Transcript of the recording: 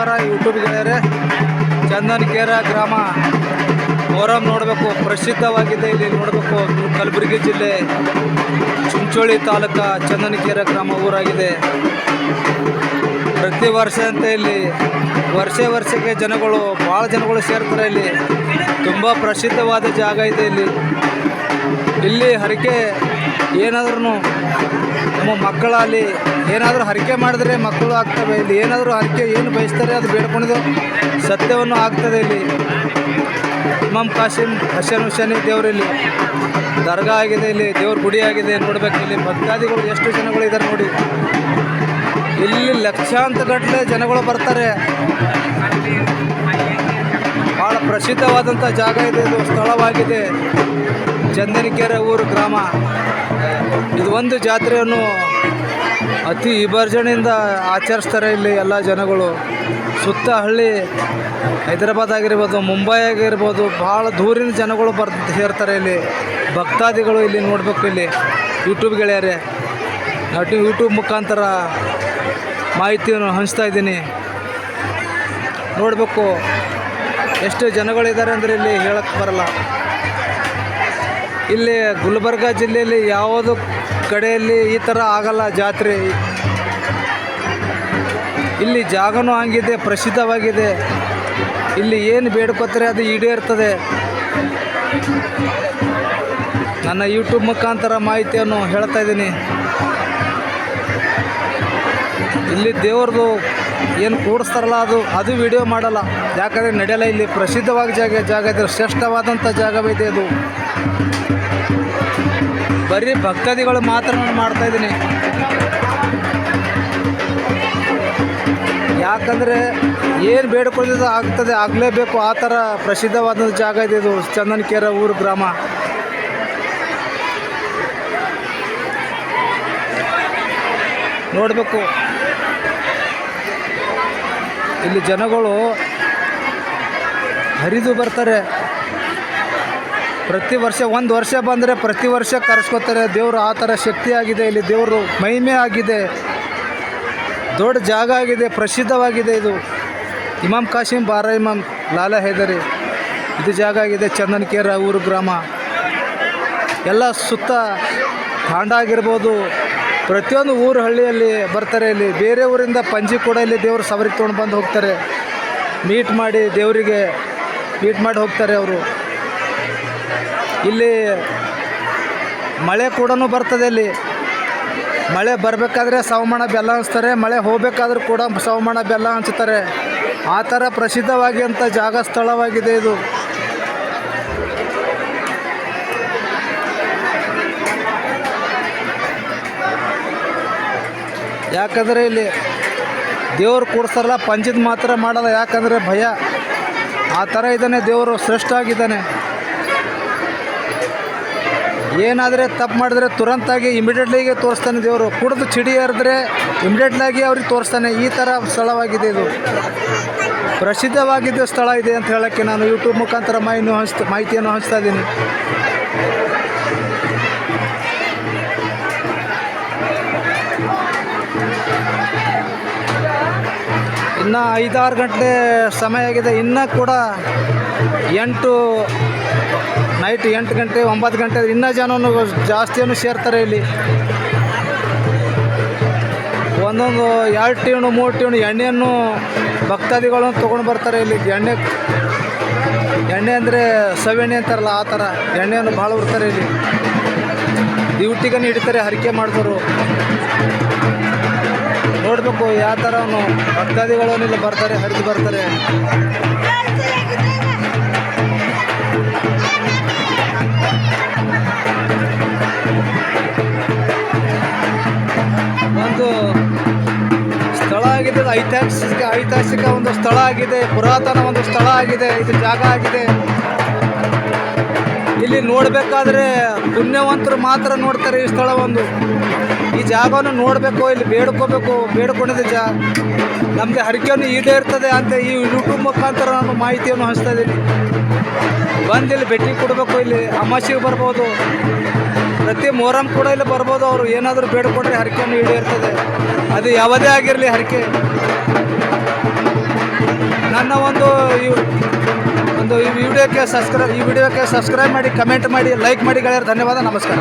ನಮಸ್ಕಾರ ಯೂಟ್ಯೂಬ್ ಗೆಳೆಯರೆ. ಚಂದನಕೇರ ಗ್ರಾಮ ಮೊಹರಂ ನೋಡಬೇಕು, ಪ್ರಸಿದ್ಧವಾಗಿದೆ. ಇಲ್ಲಿ ನೋಡಬೇಕು, ಕಲಬುರಗಿ ಜಿಲ್ಲೆ ಚಿಂಚೋಳಿ ತಾಲೂಕು ಚಂದನಕೇರ ಗ್ರಾಮ ಊರಾಗಿದೆ. ಪ್ರತಿ ವರ್ಷದಂತೆ ಇಲ್ಲಿ ವರ್ಷಕ್ಕೆ ಜನಗಳು ಭಾಳ ಜನಗಳು ಸೇರ್ತಾರೆ. ಇಲ್ಲಿ ತುಂಬ ಪ್ರಸಿದ್ಧವಾದ ಜಾಗ ಇದೆ. ಇಲ್ಲಿ ಹರಕೆ ಏನಾದ್ರೂ ನಮ್ಮ ಮಕ್ಕಳಲ್ಲಿ ಏನಾದರೂ ಹರಕೆ ಮಾಡಿದ್ರೆ ಮಕ್ಕಳು ಆಗ್ತವೆ. ಇಲ್ಲಿ ಏನಾದರೂ ಹರಕೆ ಏನು ಬಯಸ್ತಾರೆ ಅದು ಬೇಡ್ಕೊಂಡಿದ್ದು ಸತ್ಯವನ್ನು ಆಗ್ತದೆ. ಇಲ್ಲಿ ಇಮಾಮ್ ಕಾಸಿಮ್ ಹಸನ್ ಹುಸೇನಿ ದೇವರಲ್ಲಿ ದರ್ಗಾ ಆಗಿದೆ. ಇಲ್ಲಿ ದೇವ್ರ ಗುಡಿ ಆಗಿದೆ. ನೋಡಬೇಕು, ಇಲ್ಲಿ ಭಕ್ತಾದಿಗಳು ಎಷ್ಟು ಜನಗಳು ಇದ್ದಾರೆ ನೋಡಿ. ಇಲ್ಲಿ ಲಕ್ಷಾಂತಗಟ್ಟಲೆ ಜನಗಳು ಬರ್ತಾರೆ. ಭಾಳ ಪ್ರಸಿದ್ಧವಾದಂಥ ಜಾಗ ಇದೆ. ಇದು ಸ್ಥಳವಾಗಿದೆ ಚಂದನಕೇರ ಊರು ಗ್ರಾಮ. ಇದು ಒಂದು ಜಾತ್ರೆಯನ್ನು ಅತಿ ವಿಭಜನೆಯಿಂದ ಆಚರಿಸ್ತಾರೆ. ಇಲ್ಲಿ ಎಲ್ಲ ಜನಗಳು ಸುತ್ತ ಹಳ್ಳಿ, ಹೈದರಾಬಾದ್ ಆಗಿರ್ಬೋದು, ಮುಂಬೈ ಆಗಿರ್ಬೋದು, ಭಾಳ ದೂರಿನ ಜನಗಳು ಸೇರ್ತಾರೆ. ಇಲ್ಲಿ ಭಕ್ತಾದಿಗಳು ಇಲ್ಲಿ ನೋಡಬೇಕು. ಇಲ್ಲಿ ಯೂಟ್ಯೂಬ್ ಗೆಳೆಯರೆ, ಯೂಟ್ಯೂಬ್ ಮುಖಾಂತರ ಮಾಹಿತಿಯನ್ನು ಹಂಚ್ತಾ ಇದ್ದೀನಿ. ನೋಡಬೇಕು ಎಷ್ಟು ಜನಗಳಿದ್ದಾರೆ ಅಂದರೆ ಇಲ್ಲಿ ಹೇಳಕ್ಕೆ ಬರಲ್ಲ. ಇಲ್ಲಿ ಗುಲ್ಬರ್ಗ ಜಿಲ್ಲೆಯಲ್ಲಿ ಯಾವುದು ಕಡೆಯಲ್ಲಿ ಈ ಥರ ಆಗಲ್ಲ ಜಾತ್ರೆ. ಇಲ್ಲಿ ಜಾಗನೂ ಹಂಗಿದೆ, ಪ್ರಸಿದ್ಧವಾಗಿದೆ. ಇಲ್ಲಿ ಏನು ಬೇಡ್ಕೋತಾರೆ ಅದು ಈಡೇರ್ತದೆ. ನನ್ನ ಯೂಟ್ಯೂಬ್ ಮುಖಾಂತರ ಮಾಹಿತಿಯನ್ನು ಹೇಳ್ತಾ ಇದ್ದೀನಿ. ಇಲ್ಲಿ ದೇವ್ರದ್ದು ಏನು ಕೂಡಿಸ್ತಾರಲ್ಲ ಅದು ವಿಡಿಯೋ ಮಾಡಲ್ಲ, ಯಾಕಂದರೆ ನಡೆಯಲ್ಲ. ಇಲ್ಲಿ ಪ್ರಸಿದ್ಧವಾಗಿ ಜಾಗ ಇದೆ, ಶ್ರೇಷ್ಠವಾದಂಥ ಜಾಗವಿದೆ. ಅದು ಬರೀ ಭಕ್ತಾದಿಗಳು ಮಾತ್ರ ನಾನು ಮಾಡ್ತಾಯಿದ್ದೀನಿ. ಯಾಕಂದರೆ ಏನು ಬೇಡ್ಕೊಳ್ಳೋದು ಆಗ್ತದೆ, ಆಗಲೇಬೇಕು. ಆ ಥರ ಪ್ರಸಿದ್ಧವಾದಂಥ ಜಾಗ ಇದೆ ಇದು ಚಂದನಕೇರ ಊರು ಗ್ರಾಮ. ನೋಡಬೇಕು, ಇಲ್ಲಿ ಜನಗಳು ಹರಿದು ಬರ್ತಾರೆ. ಪ್ರತಿ ವರ್ಷ ಒಂದು ವರ್ಷ ಬಂದರೆ ಪ್ರತಿ ವರ್ಷ ಕರೆಸ್ಕೋತಾರೆ. ದೇವರು ಆ ಥರ ಶಕ್ತಿಯಾಗಿದೆ. ಇಲ್ಲಿ ದೇವರು ಮಹಿಮೆ ಆಗಿದೆ. ದೊಡ್ಡ ಜಾಗ ಆಗಿದೆ, ಪ್ರಸಿದ್ಧವಾಗಿದೆ. ಇದು ಇಮಾಮ್ ಕಾಸಿಮ್ ಬಾರಾ ಇಮಾಮ್ ಲಾಲಾ ಹೈದರಿ ಇದು ಜಾಗ ಆಗಿದೆ ಚಂದನಕೇರ ಊರು ಗ್ರಾಮ. ಎಲ್ಲ ಸುತ್ತ ತಾಂಡ ಆಗಿರ್ಬೋದು, ಪ್ರತಿಯೊಂದು ಊರು ಹಳ್ಳಿಯಲ್ಲಿ ಬರ್ತಾರೆ. ಇಲ್ಲಿ ಬೇರೆ ಊರಿಂದ ಪಂಜಿ ಕೂಡ ಇಲ್ಲಿ ದೇವರು ಸವರಿಗೆ ತೊಗೊಂಡು ಬಂದು ಹೋಗ್ತಾರೆ. ದೇವರಿಗೆ ಮೀಟ್ ಮಾಡಿ ಹೋಗ್ತಾರೆ ಅವರು. ಇಲ್ಲಿ ಮಳೆ ಕೂಡ ಬರ್ತದೆ. ಇಲ್ಲಿ ಮಳೆ ಬರಬೇಕಾದ್ರೆ ಸವಮಾನ ಬೆಲ್ಲ ಹಂಚ್ತಾರೆ, ಮಳೆ ಹೋಗಬೇಕಾದ್ರೂ ಕೂಡ ಸವಮಾನ ಬೆಲ್ಲ ಹಂಚ್ತಾರೆ. ಆ ಥರ ಪ್ರಸಿದ್ಧವಾಗಿ ಅಂಥ ಜಾಗ ಸ್ಥಳವಾಗಿದೆ ಇದು. ಯಾಕಂದರೆ ಇಲ್ಲಿ ದೇವರು ಕೂಡಿಸ್ತಾರಲ್ಲ, ಪಂಚಿದ ಮಾತ್ರ ಮಾಡಲ್ಲ. ಯಾಕಂದರೆ ಭಯ, ಆ ಥರ ಇದ್ದಾನೆ ದೇವರು, ಶ್ರೇಷ್ಠ ಆಗಿದ್ದಾನೆ. ಏನಾದರೆ ತಪ್ಪು ಮಾಡಿದ್ರೆ ತುರಂತಾಗಿ ಇಮಿಡಿಯೇಟ್ಲಿಗೆ ತೋರಿಸ್ತಾನೆ ದೇವರು. ಕುಡಿದು ಚಿಡಿ ಹರಿದ್ರೆ ಇಮಿಡಿಯೇಟ್ಲಾಗಿ ಅವ್ರಿಗೆ ತೋರಿಸ್ತಾನೆ. ಈ ಥರ ಸ್ಥಳವಾಗಿದೆ ಇದು, ಪ್ರಸಿದ್ಧವಾಗಿದ್ದ ಸ್ಥಳ ಇದೆ ಅಂತ ಹೇಳೋಕ್ಕೆ ನಾನು ಯೂಟ್ಯೂಬ್ ಮುಖಾಂತರ ಮಾಹಿತಿಯನ್ನು ಹಂಚ್ತಾ ಇದ್ದೀನಿ. ಇನ್ನು 5-6 ಗಂಟೆ ಸಮಯ ಆಗಿದೆ. ಇನ್ನೂ ಕೂಡ ನೈಟ್ 8 ಗಂಟೆ 9 ಗಂಟೆ ಇನ್ನೂ ಜನನು ಜಾಸ್ತಿಯನ್ನು ಸೇರ್ತಾರೆ. ಇಲ್ಲಿ ಒಂದೊಂದು 2 ಟ್ಯೂನು 3 ಟ್ಯೂನು ಎಣ್ಣೆಯನ್ನು ಭಕ್ತಾದಿಗಳನ್ನು ತೊಗೊಂಡು ಬರ್ತಾರೆ. ಇಲ್ಲಿ ಎಣ್ಣೆ ಅಂದರೆ ಸವೆಣ್ಣೆ ಅಂತಾರಲ್ಲ, ಆ ಥರ ಎಣ್ಣೆಯನ್ನು ಭಾಳ ಬರ್ತಾರೆ. ಇಲ್ಲಿ ಡ್ಯೂಟಿಗನ್ನು ಹಿಡಿತಾರೆ ಹರಕೆ ಮಾಡಿದವರು. ನೋಡಬೇಕು ಯಾವ ಥರ ಭಕ್ತಾದಿಗಳನ್ನು ಇಲ್ಲಿ ಬರ್ತಾರೆ, ಹರಿದು ಬರ್ತಾರೆ. ಒಂದು ಸ್ಥಳ ಆಗಿದೆ, ಐತಿಹಾಸಿಕ ಒಂದು ಸ್ಥಳ ಆಗಿದೆ, ಪುರಾತನ ಒಂದು ಸ್ಥಳ ಆಗಿದೆ. ಇದು ಜಾಗ ಆಗಿದೆ. ಇಲ್ಲಿ ನೋಡಬೇಕಾದ್ರೆ ಪುಣ್ಯವಂತರು ಮಾತ್ರ ನೋಡ್ತಾರೆ ಈ ಸ್ಥಳವೊಂದು. ಈ ಜಾಗವನ್ನು ನೋಡಬೇಕು, ಇಲ್ಲಿ ಬೇಡ್ಕೋಬೇಕು. ಬೇಡ್ಕೊಂಡಿದ್ದ ನಮಗೆ ಹರಕೆಯನ್ನು ಈಡೇರ್ತದೆ ಅಂತ ಈ ಯೂಟ್ಯೂಬ್ ಮುಖಾಂತರ ನಾನು ಮಾಹಿತಿಯನ್ನು ಹಂಚ್ತಾ ಇದ್ದೀನಿ. ಬಂದು ಇಲ್ಲಿ ಭೇಟಿ ಕೊಡಬೇಕು. ಇಲ್ಲಿ ಅಮಾವಾಸ್ಯೆಗೆ ಬರ್ಬೋದು, ಪ್ರತಿ ಮೊಹರಂ ಕೂಡ ಇಲ್ಲಿ ಬರ್ಬೋದು. ಅವರು ಏನಾದರೂ ಬೇಡ್ಕೊಂಡ್ರೆ ಹರಕೆಯನ್ನು ಈಡೇರ್ತದೆ. ಅದು ಯಾವುದೇ ಆಗಿರಲಿ ಹರಕೆ. ನನ್ನ ಈ ವಿಡಿಯೋಕ್ಕೆ ಸಬ್ಸ್ಕ್ರೈಬ್ ಮಾಡಿ, ಕಮೆಂಟ್ ಮಾಡಿ, ಲೈಕ್ ಮಾಡಿ ಗೆಳೆಯರು. ಧನ್ಯವಾದ, ನಮಸ್ಕಾರ.